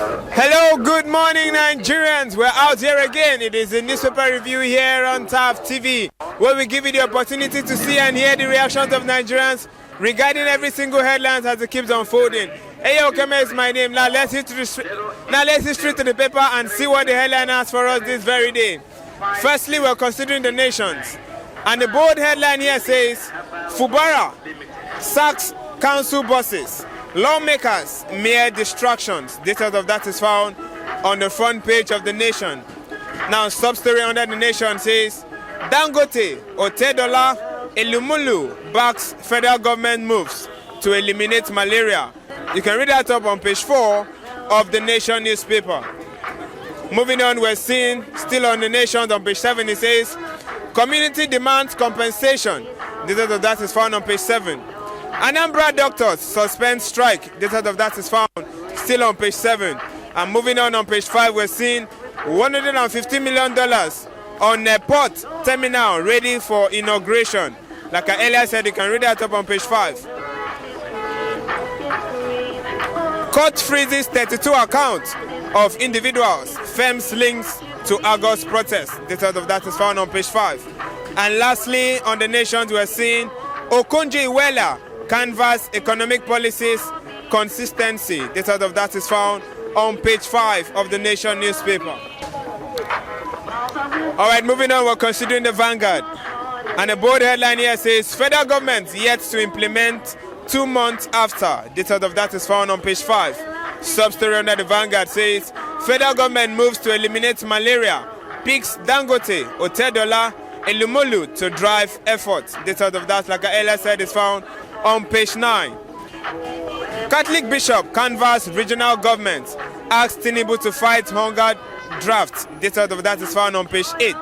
Hello, good morning, Nigerians. We're out here again. It is a newspaper review here on TAF TV, where we give you the opportunity to see and hear the reactions of Nigerians regarding every single headline as it keeps unfolding. Hey, Okeme is my name. Now let's hit straight to the paper and see what the headline has for us this very day. Firstly, we're considering the nations. And the bold headline here says, Fubara sacks council bosses. Lawmakers mere distractions. Details of that is found on the front page of the Nation. Now, sub-story under the Nation says, Dangote, Otedola, Elumelu backs federal government moves to eliminate malaria. You can read that up on page 4 of the Nation newspaper. Moving on, we're seeing, still on the Nation, on page 7, it says, community demands compensation. Details of that is found on page 7. Anambra doctors suspend strike. Details of that is found still on page 7. And moving on page 5, we're seeing $150 million on a port terminal ready for inauguration. Like I earlier said, you can read that up on page 5. Court freezes 32 accounts of individuals, firms links to August protests. Details of that is found on page 5. And lastly, on the Nations, we're seeing Okonjo-Iweala canvas economic policies consistency. Details of that is found on page 5 of the Nation newspaper. All right, moving on, we're considering the Vanguard. And the bold headline here says, federal government yet to implement 2 months after. Details of that is found on page 5. Sub-story under the Vanguard says, federal government moves to eliminate malaria, picks Dangote, Otedola, Elumelu to drive efforts. Details of that, like I earlier said, is found on page 9. Catholic bishop canvass regional governments, asks Tinubu to fight hunger draft. Details of that is found on page 8.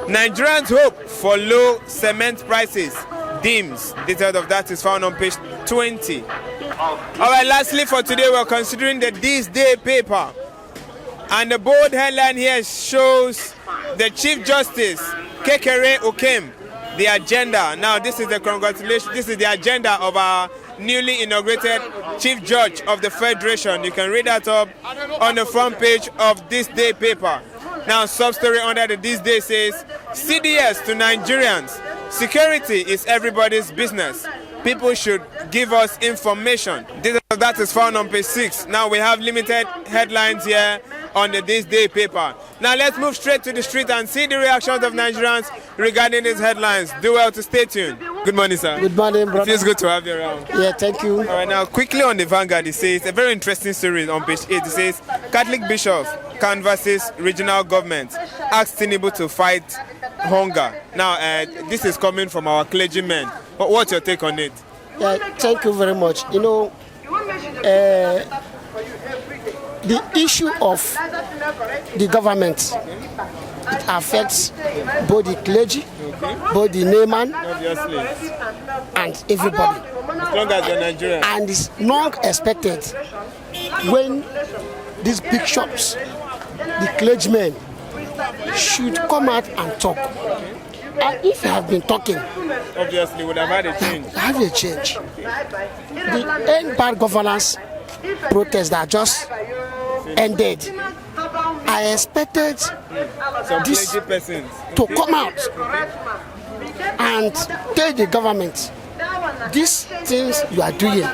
Nigerians hope for low cement prices dims. Details of that is found on page 20. Alright, lastly for today, we're considering the This Day paper. And the bold headline here shows the Chief Justice, Kekere Okem, the agenda. Now, this is the agenda of our newly inaugurated Chief Judge of the Federation. You can read that up on the front page of This Day paper. Now, sub-story under the This Day says, CDS to Nigerians, security is everybody's business. People should give us information. That is found on page 6. Now, we have limited headlines here on the This Day paper. Now let's move straight to the street and see the reactions of Nigerians regarding these headlines. Do well to stay tuned. Good morning, sir. Good morning, brother. It feels good to have you around. Yeah, thank you. All right, now quickly on the Vanguard, it says, a very interesting story on page 8. It says, Catholic bishop canvasses regional government, asks Tinubu to fight hunger. Now, this is coming from our clergymen. But what's your take on it? Yeah, thank you very much. You know, the issue of the government, it affects both the clergy, both the layman, and everybody. As long as you're Nigerian. And it's not expected when these big shops, the clergymen, should come out and talk. And if they have been talking, obviously would have had a change. Have a change. The end bad governance protests that just ended. I expected this to come out and tell the government, these things you are doing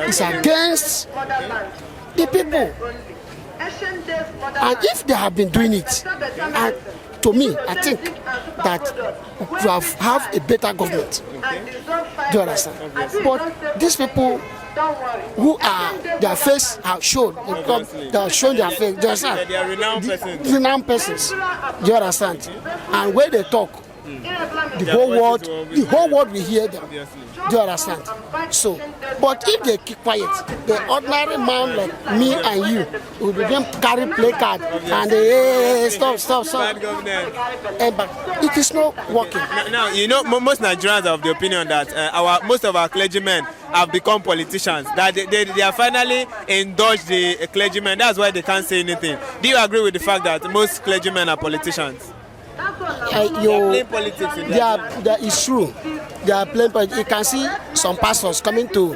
is against the people. And if they have been doing it, and to me, I think that we have a better government. Do you understand? But these people who are, their face are shown, they are showing their face, do you understand? They are renowned persons. Do you understand? And when they talk, the whole world will hear them. Do you understand? So, but if they keep quiet, the ordinary man like me and you will begin carry placard and they stop. But it is not working. Now, you know, most Nigerians are of the opinion that most of our clergymen have become politicians. That they are finally indulged the clergymen. That's why they can't say anything. Do you agree with the fact that most clergymen are politicians? It's true. They are playing politics. You can see some pastors coming to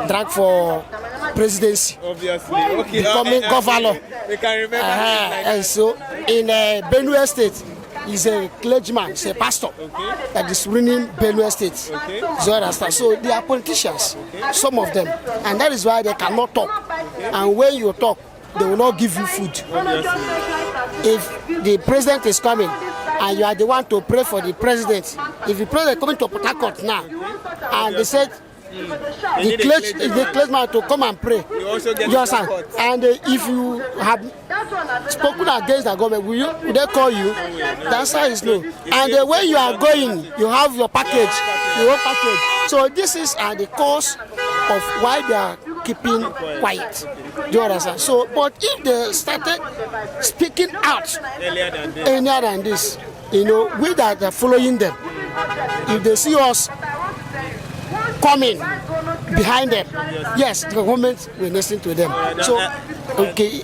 drag for presidency. Obviously. Okay. Becoming governor. We can remember. And so in Benue State, he's a clergyman, he's a pastor that is running Benue State. So understand. So they are politicians, some of them, and that is why they cannot talk. And when you talk, they will not give you food. If the president is coming and you are the one to pray for the president, if the president coming to Port Harcourt now, and they said the clergyman to come and pray, You also get you understand? And if you have spoken against the government, will they call you? The answer is no. And when you are going, you have your package, your own package. So this is the cause of why they are keeping quiet. Do you understand? So, but if they started speaking out earlier than this, you know, we that are following them, if they see us coming behind them, yes, the government will listen to them. So, okay.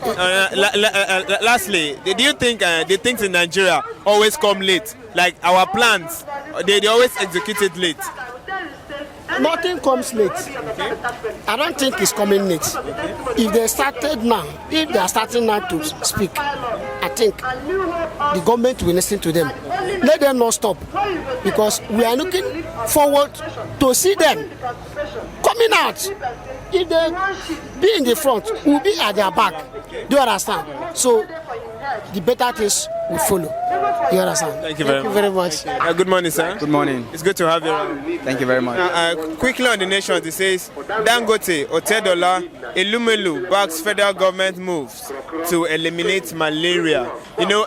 Lastly, do you think the things in Nigeria always come late? Like our plans, they always execute it late. Nothing comes late. I don't think it's coming late. If they started now, if they are starting now to speak, I think the government will listen to them. Let them not stop, because we are looking forward to see them coming out. If they be in the front, we'll be at their back. Do you understand? So the better things will follow. You understand? Thank you very much. Good morning, sir. Good morning. It's good to have you around. Thank you very much. Quickly on the nation, it says Dangote, Otedola, Elumelu backs federal government moves to eliminate malaria. You know,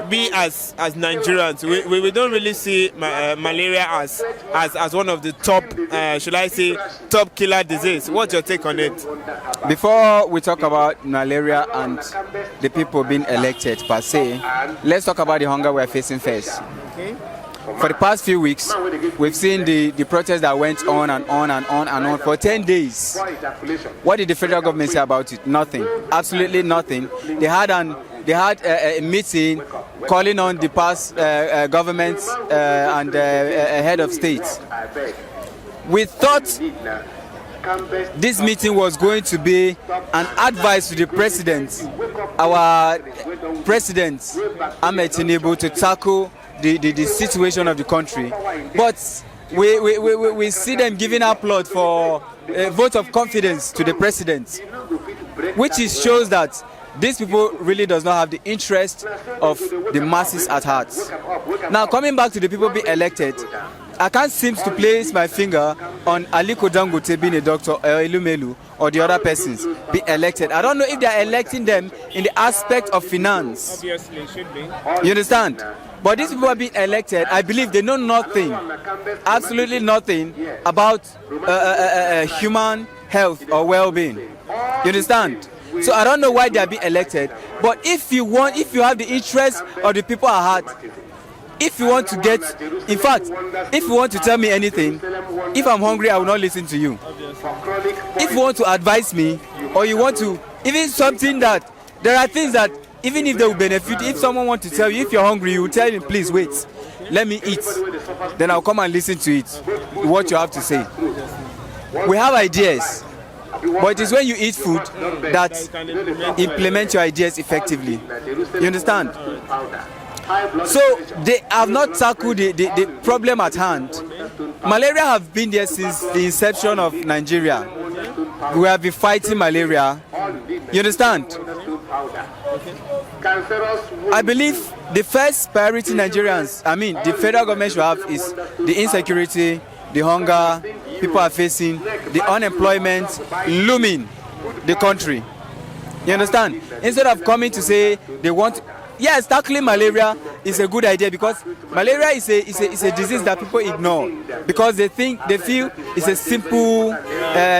we as Nigerians, we don't really see malaria as one of the top, should I say, top killer disease. What's your take on it? Before we talk about malaria and the people being elected per se, let's talk about the hunger we're facing first. Okay. For the past few weeks, we've seen the protests that went on and on and on and on for 10 days. What did the federal government say about it? Nothing. Absolutely nothing. They had a meeting calling on the past governments and head of states. We thought this meeting was going to be an advice to the president, our president, Ahmed Tinubu, to tackle the situation of the country. But we see them giving applause for a vote of confidence to the president, which shows that these people really does not have the interest of the masses at heart. Now, coming back to the people being elected, I can't seem to place my finger on Aliko Dangote being a doctor, or Elumelu, or the other persons be elected. I don't know if they are electing them in the aspect of finance. Obviously, it should be. You understand? But these people are being elected. I believe they know nothing, absolutely nothing about human health or well-being. You understand? So I don't know why they are being elected. But if you have the interest of the people at heart, if you want to get, in fact, if you want to tell me anything, if I'm hungry, I will not listen to you. If you want to advise me, or you want to, even something that, there are things that, even if they will benefit, if someone wants to tell you, if you're hungry, you will tell him, please wait, let me eat. Then I'll come and listen to it, what you have to say. We have ideas, but it is when you eat food that implement your ideas effectively. You understand? So they have not tackled the problem at hand. Malaria have been there since the inception of Nigeria. We have been fighting malaria. You understand? I believe the first priority the federal government should have is the insecurity, the hunger people are facing, the unemployment looming the country. You understand? Instead of coming to say they want, yes, tackling malaria is a good idea, because malaria is a disease that people ignore because they feel it's a simple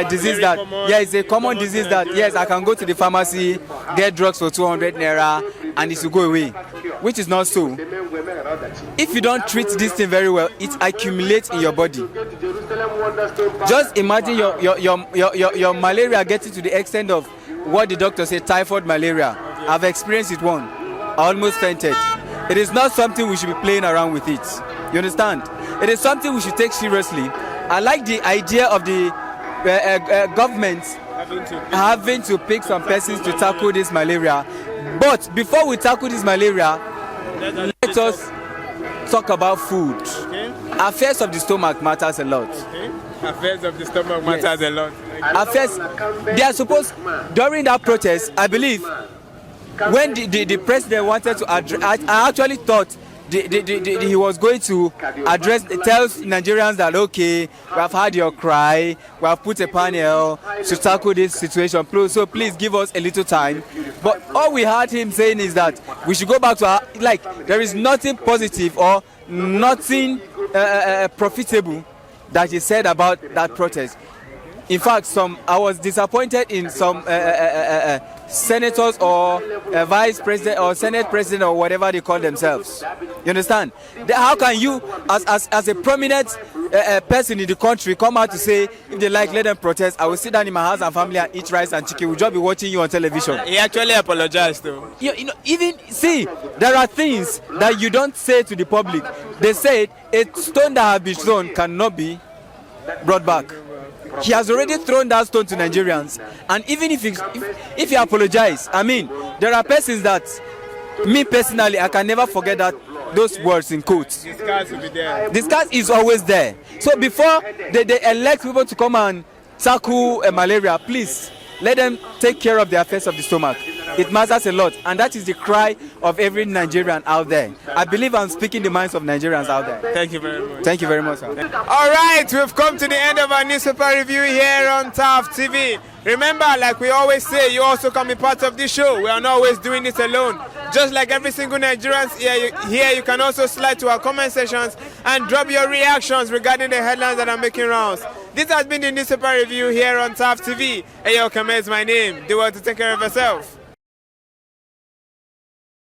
disease that, it's a common disease that, yes, I can go to the pharmacy, get drugs for 200 naira and it will go away, which is not so. If you don't treat this thing very well, it accumulates in your body. Just imagine your malaria getting to the extent of what the doctor said, typhoid malaria. I've experienced it once. I almost fainted. It is not something we should be playing around with it. You understand? It is something we should take seriously. I like the idea of the government having to pick some persons to tackle this malaria. But before we tackle this malaria, let us talk about food. Okay. Affairs of the stomach matters a lot. Okay. Affairs of the stomach matters a lot. Affairs, they are supposed, during that protest, I believe, when the president wanted to address, I actually thought he was going to address, tell Nigerians that, okay, we have heard your cry, we have put a panel to tackle this situation, so please give us a little time. But all we heard him saying is that we should go back to our, like, there is nothing positive or nothing profitable that he said about that protest. In fact, I was disappointed in some senators or vice president or senate president or whatever they call themselves. You understand? How can you, as a prominent person in the country, come out to say, if they like, let them protest? I will sit down in my house and family and eat rice and chicken. We'll just be watching you on television. He actually apologized though. You know, even, see, there are things that you don't say to the public. They said a stone that has been thrown cannot be brought back. He has already thrown that stone to Nigerians, and even if he apologizes, I mean, there are persons that, me personally, I can never forget those words in quotes. The scars will be there. The scars is always there. So before they elect people to come and tackle malaria, please let them take care of the affairs of the stomach. It matters a lot, and that is the cry of every Nigerian out there. I believe I'm speaking the minds of Nigerians out there. Thank you very much. Thank you very much, sir. All right, we've come to the end of our newspaper review here on TAF TV. Remember, like we always say, you also can be part of this show. We are not always doing this alone. Just like every single Nigerian here, you can also slide to our comment sections and drop your reactions regarding the headlines that are making rounds. This has been the newspaper review here on TAF TV. Eyo Kame is my name. Do well to take care of yourself.